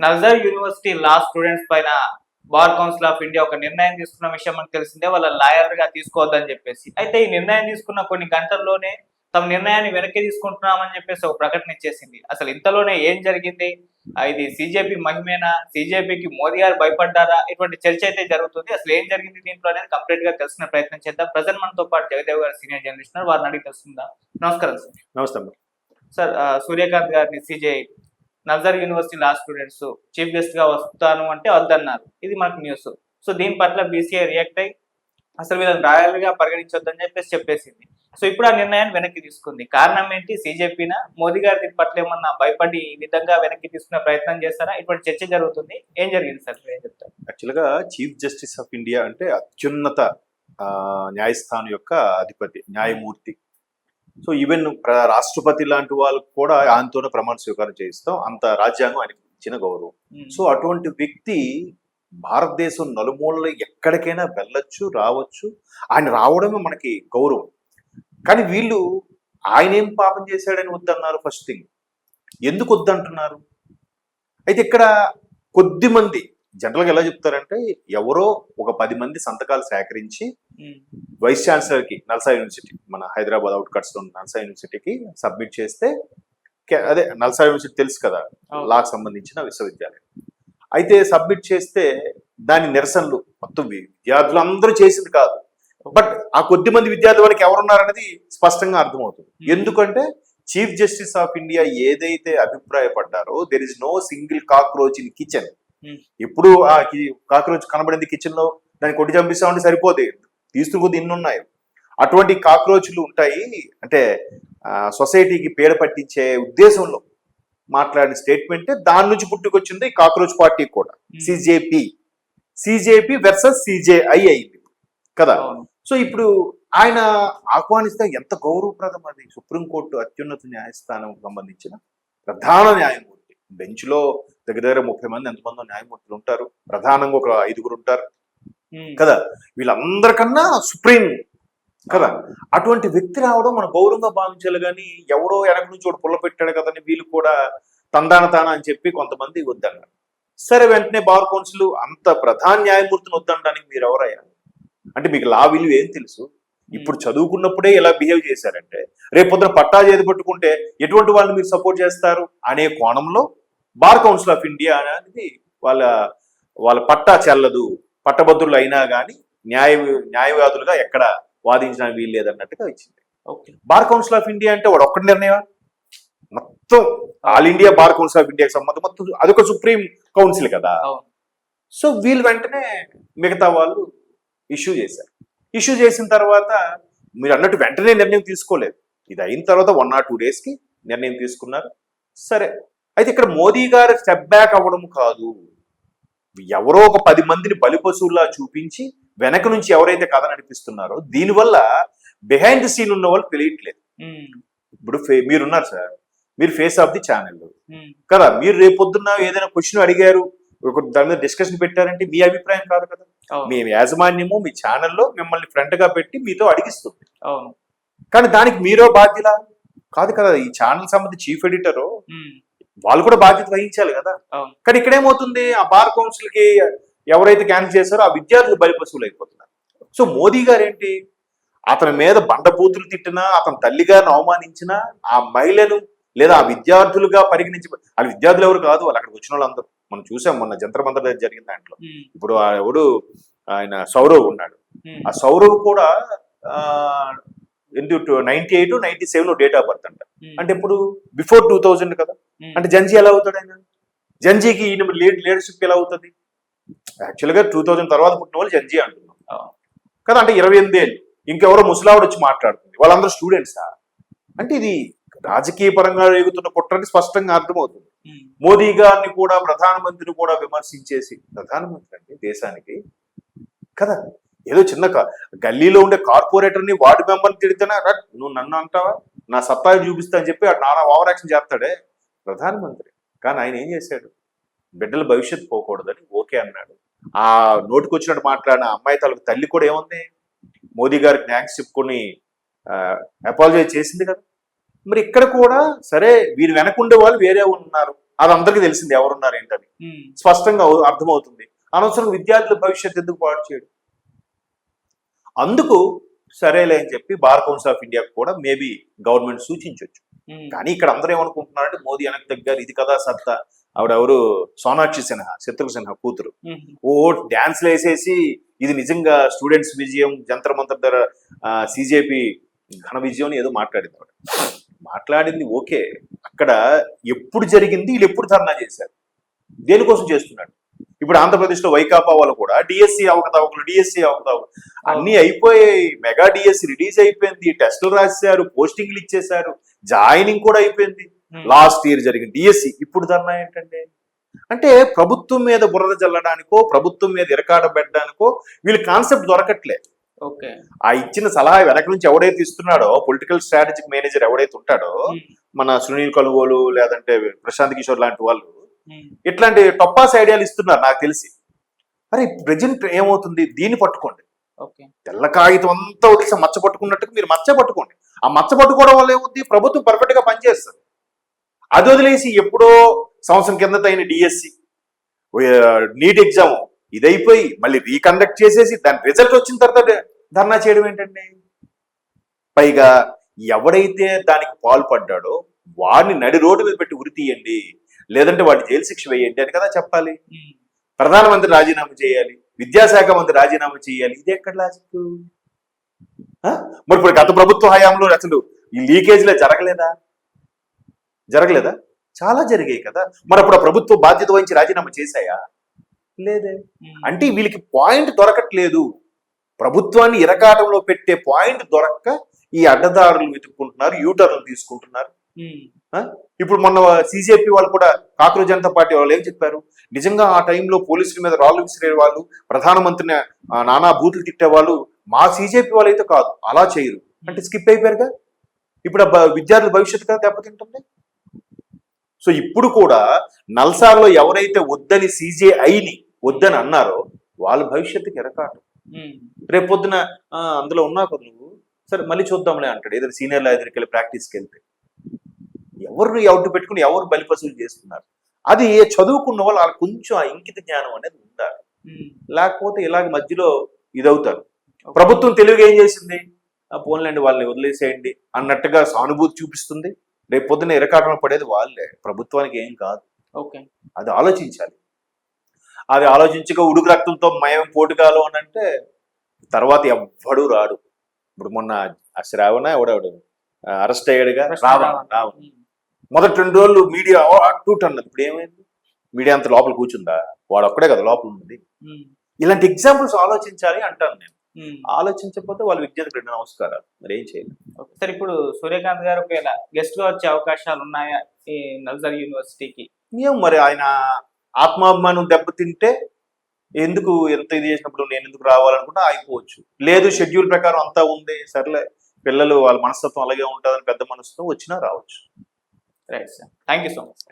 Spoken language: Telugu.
నల్సార్ యూనివర్సిటీ లా స్టూడెంట్స్ పైన బార్ కౌన్సిల్ ఆఫ్ ఇండియా ఒక నిర్ణయం తీసుకున్న విషయం మనకు తెలిసిందే. వాళ్ళ లాయర్ గా తీసుకోవద్దని చెప్పేసి. అయితే ఈ నిర్ణయం తీసుకున్న కొన్ని గంటల్లోనే తమ నిర్ణయాన్ని వెనక్కి తీసుకుంటున్నామని చెప్పేసి ఒక ప్రకటన ఇచ్చేసింది. అసలు ఇంతలోనే ఏం జరిగింది? ఇది సిజేపీ మహిమేనా? సిజేపీకి మోదీ గారు భయపడ్డారా? ఇటువంటి చర్చ అయితే జరుగుతుంది. అసలు ఏం జరిగింది దీంట్లో అనేది కంప్లీట్ గా తెలుసుకునే ప్రయత్నం చేద్దాం. ప్రజెంట్ మనతో పాటు జగదేవ్ గారు సీనియర్ జర్నలిస్ట్, వారిని అడిగి తెలుసుకుందాం. నమస్కారం సార్. నమస్తే. సార్, సూర్యకాంత్ గారిని CJ NALSAR university law students chief guest గా వస్తాను అంటే వద్దన్నారు. ఇది మనకు న్యూస్. సో దీని పట్ల బీసీఐ రియాక్ట్ అయ్యి అసలు వీళ్ళని రాయల్గా పరిగణించొద్దని చెప్పేసి చెప్పేసింది. సో ఇప్పుడు ఆ నిర్ణయాన్ని వెనక్కి తీసుకుంది. కారణం ఏంటి? సిజేపీనా, మోదీ గారి దీని పట్ల ఏమన్నా భయపడి ఈ విధంగా వెనక్కి తీసుకునే ప్రయత్నం చేస్తారా? ఇటువంటి చర్చ జరుగుతుంది. ఏం జరిగింది సార్? ఏం చెప్తారు? యాక్చువల్గా చీఫ్ జస్టిస్ ఆఫ్ ఇండియా అంటే అత్యున్నత న్యాయస్థానం యొక్క అధిపతి, న్యాయమూర్తి. సో ఈవెన్ రాష్ట్రపతి లాంటి వాళ్ళకు కూడా ఆయనతోనే ప్రమాణ స్వీకారం చేయిస్తాం. అంత రాజ్యాంగం ఆయనకి ఇచ్చిన గౌరవం. సో అటువంటి వ్యక్తి భారతదేశం నలుమూలలో ఎక్కడికైనా వెళ్ళొచ్చు, రావచ్చు. ఆయన రావడమే మనకి గౌరవం. కానీ వీళ్ళు ఆయన ఏం పాపం చేశాడని వద్దన్నారు. ఫస్ట్ థింగ్, ఎందుకు వద్దంటున్నారు? అయితే ఇక్కడ కొద్ది మంది జనరల్గా ఎలా చెప్తారంటే, ఎవరో ఒక 10 మంది సంతకాలు సేకరించి వైస్ ఛాన్సలర్ కి, నల్సార్ యూనివర్సిటీ, మన హైదరాబాద్ అవుట్కట్స్ లో ఉన్న నల్సార్ యూనివర్సిటీకి సబ్మిట్ చేస్తే, అదే నల్సార్ యూనివర్సిటీ తెలుసు కదా, లాకు సంబంధించిన విశ్వవిద్యాలయం. అయితే సబ్మిట్ చేస్తే దాని నిరసనలు మొత్తం విద్యార్థులు అందరూ చేసింది కాదు. బట్ ఆ కొద్ది మంది విద్యార్థులు వాళ్ళకి ఎవరున్నారనేది స్పష్టంగా అర్థమవుతుంది. ఎందుకంటే చీఫ్ జస్టిస్ ఆఫ్ ఇండియా ఏదైతే అభిప్రాయపడ్డారో, there is no single cockroach in kitchen. ఎప్పుడు ఆ కాక్రోచ్ కనబడింది కిచెన్ లో, దాన్ని కొట్టి చంపిస్తామంటే సరిపోతే తీసుకుపోతే ఇన్ని ఉన్నాయి. అటువంటి కాక్రోచ్లు ఉంటాయి అంటే సొసైటీకి పేడ పట్టించే ఉద్దేశంలో మాట్లాడిన స్టేట్మెంటే దాని నుంచి పుట్టుకొచ్చింది ఈ కాక్రోచ్ పార్టీ కూడా. సిజేపీ వర్సెస్ సిజేఐ అయింది కదా. సో ఇప్పుడు ఆయన ఆహ్వానిస్తే ఎంత గౌరవప్రదం అది. సుప్రీంకోర్టు అత్యున్నత న్యాయస్థానం సంబంధించిన ప్రధాన న్యాయమూర్తి. బెంచ్ లో దగ్గర దగ్గర 30 మంది ఎంతమందో న్యాయమూర్తులు ఉంటారు. ప్రధానంగా ఒక 5గురు ఉంటారు కదా. వీళ్ళందరికన్నా సుప్రీం కదా. అటువంటి వ్యక్తి రావడం మన గౌరవంగా భావించాలి. కానీ ఎవడో వెనక నుంచి ఒకటి పుల్ల పెట్టాడు కదని వీళ్ళు కూడా తందాన అని చెప్పి కొంతమంది వద్దన్నారు. సరే, వెంటనే బార్ కౌన్సిల్ అంత ప్రధాన న్యాయమూర్తిని వద్దనడానికి మీరు ఎవరయ్యా? అంటే మీకు లా విలువ ఏం తెలుసు? ఇప్పుడు చదువుకున్నప్పుడే ఎలా బిహేవ్ చేశారంటే, రేపొద్దున పట్టా చేతి పట్టుకుంటే ఎటువంటి వాళ్ళని మీరు సపోర్ట్ చేస్తారు అనే కోణంలో బార్ కౌన్సిల్ ఆఫ్ ఇండియా అనేది వాళ్ళ పట్టా చెల్లదు, పట్టభద్రులు అయినా కానీ న్యాయవాదులుగా ఎక్కడ వాదించడానికి వీలు లేదన్నట్టుగా ఇచ్చింది. బార్ కౌన్సిల్ ఆఫ్ ఇండియా అంటే వాడు ఒక్కటి నిర్ణయం, మొత్తం all India bar council of ఇండియాకి సంబంధం మొత్తం అదొక సుప్రీం కౌన్సిల్ కదా. సో వీళ్ళు వెంటనే మిగతా వాళ్ళు ఇష్యూ చేశారు. ఇష్యూ చేసిన తర్వాత మీరు అన్నట్టు వెంటనే నిర్ణయం తీసుకోలేదు. ఇది అయిన తర్వాత 1 or 2 days నిర్ణయం తీసుకున్నారు. సరే, అయితే ఇక్కడ మోదీ గారు స్టెప్ బ్యాక్ అవ్వడం కాదు, ఎవరో ఒక 10 మందిని బలిపశువులా చూపించి వెనక నుంచి ఎవరైతే కథ నడిపిస్తున్నారో దీనివల్ల బిహైండ్ ది సీన్ ఉన్న వాళ్ళు తెలియట్లేదు. ఇప్పుడు మీరున్నారు సార్, మీరు ఫేస్ ఆఫ్ ది ఛానల్ కదా. మీరు రేపొద్దున్న ఏదైనా క్వశ్చన్ అడిగారు, దాని మీద డిస్కషన్ పెట్టారంటే మీ అభిప్రాయం కాదు కదా. మీ యాజమాన్యము మీ ఛానల్లో మిమ్మల్ని ఫ్రంట్ గా పెట్టి మీతో అడిగిస్తుంది. కానీ దానికి మీరో బాధ్యత కాదు కదా. ఈ ఛానల్ సంబంధించి చీఫ్ ఎడిటరు వాళ్ళు కూడా బాధ్యత వహించాలి కదా. కానీ ఇక్కడేమవుతుంది, ఆ బార్ కౌన్సిల్ కి ఎవరైతే క్యాన్సిల్ చేశారో ఆ విద్యార్థులు బలిపశువులు అయిపోతున్నారు. సో మోదీ గారు ఏంటి, అతని మీద బండబూతులు తిట్టినా, అతని తల్లి గారిని అవమానించినా, ఆ మహిళను లేదా ఆ విద్యార్థులుగా పరిగణించి, వాళ్ళ విద్యార్థులు ఎవరు కాదు, వాళ్ళు అక్కడికి వచ్చిన వాళ్ళందరూ మనం చూసాం మొన్న జంతర్ మంతర్ జరిగిన దాంట్లో. ఇప్పుడు ఎవడు ఆయన సౌరవ్ ఉన్నాడు, ఆ సౌరవ్ కూడా 98, 97 డేట్ ఆఫ్ బర్త్ అంట. అంటే ఇప్పుడు బిఫోర్ 2000 కదా. అంటే జంజీ ఎలా అవుతాడు ఆయన? జంజీకి ఈయన లీడర్షిప్ ఎలా అవుతుంది? యాక్చువల్గా 2000 తర్వాత పుట్టిన వాళ్ళు జంజీ అంటున్నాం కదా. అంటే 28 ఏళ్ళు. ఇంకెవరో ముసలావిడ వచ్చి మాట్లాడుతుంది, వాళ్ళందరూ స్టూడెంట్సా? అంటే ఇది రాజకీయ పరంగా రేగుతున్న కుట్రని స్పష్టంగా అర్థమవుతుంది. మోదీ గారిని కూడా, ప్రధానమంత్రిని కూడా విమర్శించేసి, ప్రధానమంత్రి అంటే దేశానికి కదా, ఏదో చిన్న గల్లీలో ఉండే కార్పొరేటర్ని, వార్డు మెంబర్ని తిడితేనే నువ్వు నన్ను అంటావా, నా సత్తా చూపిస్తా అని చెప్పి నానా ఓవర్ యాక్షన్ చేస్తాడే ప్రధానమంత్రి. కానీ ఆయన ఏం చేశాడు, బిడ్డల భవిష్యత్తు పోకూడదని ఓకే అన్నాడు. ఆ నోటికి వచ్చినట్టు మాట్లాడిన అమ్మాయి తలకు తల్లి కూడా ఏముంది, మోదీ గారికి థ్యాంక్స్ చెప్పుకొని అపాలజైజ్ చేసింది కదా. మరి ఇక్కడ కూడా సరే, వీరు వెనకుండే వాళ్ళు వేరే ఉన్నారు అది అందరికీ తెలిసింది ఎవరున్నారు ఏంటని స్పష్టంగా అర్థమవుతుంది. అనవసరం విద్యార్థుల భవిష్యత్తు ఎందుకు పాడు చేయడు? అందుకు సరేలే అని చెప్పి బార్ కౌన్సిల్ ఆఫ్ ఇండియాకు కూడా మేబీ గవర్నమెంట్ సూచించవచ్చు. కానీ ఇక్కడ అందరూ ఏమనుకుంటున్నారంటే మోదీ వెనక్కి తగ్గారు, ఇది కదా సత్తా. ఆవిడెవరు, సోనాక్షి సిన్హా, శత్రుఘ్న సిన్హా కూతురు, ఓ డాన్స్లు వేసేసి ఇది నిజంగా స్టూడెంట్స్ విజయం, జంతర్ మంతర్ ధర సిజేపి ఘన విజయం ఏదో మాట్లాడింది. ఆవిడ మాట్లాడింది ఓకే, అక్కడ ఎప్పుడు జరిగింది, వీళ్ళు ఎప్పుడు ధర్నా చేశారు, దేనికోసం చేస్తున్నాడు. ఇప్పుడు ఆంధ్రప్రదేశ్లో వైకాపా వాళ్ళు కూడా డిఎస్సి అవకతవకలు అన్ని అయిపోయాయి. మెగా డిఎస్సి రిలీజ్ అయిపోయింది, టెస్టులు రాశారు, పోస్టింగ్లు ఇచ్చేశారు, జాయినింగ్ కూడా అయిపోయింది. లాస్ట్ ఇయర్ జరిగిన డిఎస్సి ఇప్పుడు ధర్నా ఏంటంటే, అంటే ప్రభుత్వం మీద బురద జల్లడానికో, ప్రభుత్వం మీద ఇరకాట పెట్టడానికో వీళ్ళు కాన్సెప్ట్ దొరకట్లే. ఆ ఇచ్చిన సలహా వెనక నుంచి ఎవడైతే ఇస్తున్నాడో, పొలిటికల్ స్ట్రాటజిక్ మేనేజర్ ఎవడైతే ఉంటాడో, మన సునీల్ కనుగోలు లేదంటే ప్రశాంత్ కిషోర్ లాంటి వాళ్ళు ఇట్లాంటి టొప్పాస్ ఐడియాలు ఇస్తున్నారు నాకు తెలిసి. అరే ప్రజెంట్ ఏమవుతుంది, దీన్ని పట్టుకోండి, తెల్ల కాగితం అంతా వదిలేసి మచ్చ పట్టుకున్నట్టుగా మీరు మచ్చ పట్టుకోండి. ఆ మచ్చ పట్టుకోవడం వల్ల ఏముంది, ప్రభుత్వం పర్ఫెక్ట్ గా పనిచేస్తుంది. అది వదిలేసి ఎప్పుడో సంవత్సరం కిందట అయిన డిఎస్సి నీట్ ఎగ్జామ్ ఇదైపోయి మళ్ళీ రీకండక్ట్ చేసేసి దాని రిజల్ట్ వచ్చిన తర్వాత ధర్నా చేయడం ఏంటండి? పైగా ఎవడైతే దానికి పాల్పడ్డాడో వాడిని నడి రోడ్డు మీద పెట్టి ఉరి తీయండి, లేదంటే వాడి జైలు శిక్ష వేయండి అని కదా చెప్పాలి. ప్రధానమంత్రి రాజీనామా చేయాలి, విద్యాశాఖ మంత్రి రాజీనామా చేయాలి, ఇది ఎక్కడ లాజిక్? మరి ఇప్పుడు గత ప్రభుత్వ హయాంలో అసలు ఈ లీకేజీలే జరగలేదా? చాలా జరిగాయి కదా. మరి అప్పుడు ఆ ప్రభుత్వ బాధ్యత వహించి రాజీనామా చేశాయా? లేదే. అంటే వీళ్ళకి పాయింట్ దొరకట్లేదు, ప్రభుత్వాన్ని ఇరకాటంలో పెట్టే పాయింట్ దొరక్క ఈ అడ్డదారులు వెతుక్కుంటున్నారు, యూటర్లు తీసుకుంటున్నారు. ఇప్పుడు మొన్న సిజేపీ వాళ్ళు కూడా, కాక్రోజ్ జనతా పార్టీ వాళ్ళు ఏం చెప్పారు, నిజంగా ఆ టైంలో పోలీసుల మీద రాళ్ళు విసిరే వాళ్ళు, ప్రధానమంత్రిని నానా బూతులు తిట్టేవాళ్ళు మా సిజేపీ వాళ్ళు అయితే కాదు, అలా చేయరు అంటే స్కిప్ అయిపోయారుగా. ఇప్పుడు విద్యార్థుల భవిష్యత్తు కదా దెబ్బతింటుంది. సో ఇప్పుడు కూడా నల్సార్లో ఎవరైతే వద్దని సిజేఐని వద్దని అన్నారో వాళ్ళ భవిష్యత్తుకి ఎరకాటం. రేపు పొద్దున అందులో ఉన్నా కదా నువ్వు, సరే మళ్ళీ చూద్దాంలే అంటాడు, ఏదైనా సీనియర్ల దగ్గరికి వెళ్ళి ప్రాక్టీస్కి వెళ్తే. ఎవరు అవుట్ పెట్టుకుని ఎవరు బలిపసులు చేస్తున్నారు. అది చదువుకున్న వాళ్ళు వాళ్ళకి కొంచెం ఆ ఇంకిత జ్ఞానం అనేది ఉండాలి, లేకపోతే ఇలాగ మధ్యలో ఇదవుతారు. ప్రభుత్వం తెలివిగా ఏం చేసింది, పోన్లేండి వాళ్ళని వదిలేసేయండి అన్నట్టుగా సానుభూతి చూపిస్తుంది. రేపు పొద్దున ఇరకాటంలో పడేది వాళ్ళే, ప్రభుత్వానికి ఏం కాదు. అది ఆలోచించాలి. అది ఆలోచించక ఉడుకు రక్తంతో మయం పోటుగాలో అని అంటే తర్వాత ఎవ్వడు రాడు. ఇప్పుడు మొన్న ఆ శ్రావణ ఎవడెవడు అరెస్ట్ అయ్యాడుగా, రావణ్ మొదటి 2 రోజులు మీడియా అట్టూట్ అన్నది. ఇప్పుడు ఏమైంది, మీడియా అంత లోపల కూర్చుందా? వాడు ఒక్కడే కదా లోపల ఉన్నది. ఇలాంటి ఎగ్జాంపుల్స్ ఆలోచించాలి అంటాను నేను. ఆలోచించకపోతే వాళ్ళ విద్యార్థులకు 2 నమస్కారాలు, మరి ఏం చేయాలి. సార్ ఇప్పుడు సూర్యకాంత్ గారు ఒకవేళ గెస్ట్ గా వచ్చే అవకాశాలు ఉన్నాయా ఈ నల్సార్ యూనివర్సిటీకి? ఏం మరి ఆయన ఆత్మాభిమానం దెబ్బతింటే ఎందుకు ఎంత ఇది చేసినప్పుడు నేను ఎందుకు రావాలనుకుంటే అయిపోవచ్చు. లేదు షెడ్యూల్ ప్రకారం అంతా ఉంది, సర్లే పిల్లలు వాళ్ళ మనస్తత్వం అలాగే ఉంటుందని పెద్ద మనసుతో వచ్చినా రావచ్చు. Right sir, thank you so much.